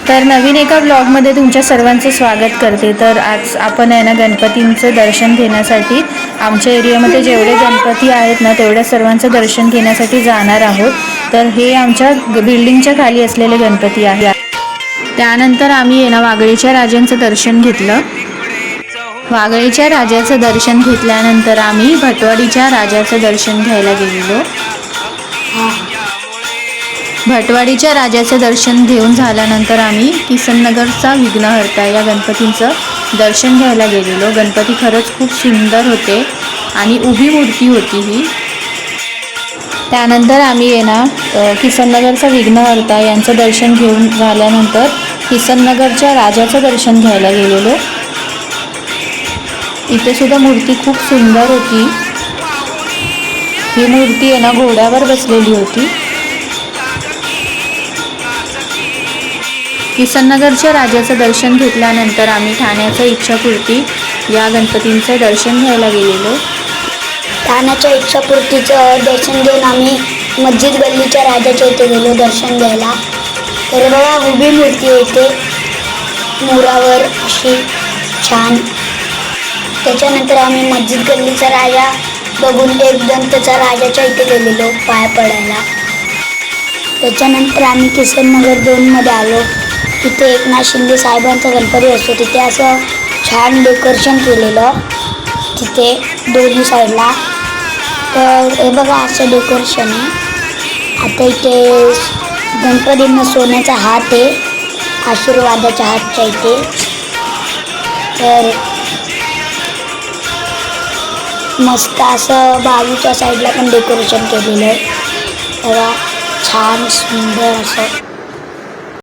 तर नवीन एका ब्लॉगमध्ये तुमच्या सर्वांचं स्वागत करते। तर आज आपण आहे ना गणपतींचं दर्शन घेण्यासाठी आमच्या एरियामध्ये जेवढे गणपती आहेत ना तेवढ्या सर्वांचं दर्शन घेण्यासाठी जाणार आहोत। तर हे आमच्या बिल्डिंगच्या खाली असलेले गणपती आहे। त्यानंतर आम्ही आहे ना वाघळीच्या राजांचं दर्शन घेतलं। वाघळीच्या राजाचं दर्शन घेतल्यानंतर आम्ही भटवाडीच्या राजाचं दर्शन घ्यायला गेलेलो। भटवाडीच्या राजाचं दर्शन घेऊन झाल्यानंतर आम्ही किसननगरचा विघ्नहर्ता या गणपतींचं दर्शन घ्यायला गेलेलो। गणपती खरंच खूप सुंदर होते आणि उभी मूर्ती होती ही। त्यानंतर आम्ही आहे ना किसननगरचा विघ्नहर्ता यांचं दर्शन घेऊन झाल्यानंतर किसननगरच्या राजाचं दर्शन घ्यायला गेलेलो। इथे सुद्धा मूर्ती खूप सुंदर होती। ही मूर्ती आहे ना घोड्यावर बसलेली होती। किसननगरच्या राजाचं दर्शन घेतल्यानंतर आम्ही ठाण्याच्या इच्छापूर्ती या गणपतींचं दर्शन घ्यायला गेलेलो। ठाण्याच्या इच्छापूर्तीचं दर्शन घेऊन आम्ही मस्जिद गल्लीच्या राजाच्या इथे गेलो दर्शन घ्यायला। तर बघा उभी मूर्ती येते मोरावर अशी छान। त्याच्यानंतर आम्ही मस्जिद गल्लीचा राजा बघून एकदम त्याचा राजाच्या इथे गेलेलो पाय पडायला। त्याच्यानंतर आम्ही किसननगर 2मध्ये आलो। तिथे एकनाथ शिंदे साहेबांचा गणपती असतो। तिथे असं छान डेकोरेशन केलेलं तिथे दोन्ही साईडला। तर हे बघा असं डेकोरेशन आहे। आता इथे गणपतींना सोन्याचा हात आहे आशीर्वादाच्या हातच्या इथे। तर मस्त असं बाजूच्या साईडला पण डेकोरेशन केलेलं आहे बघा छान सुंदर असं।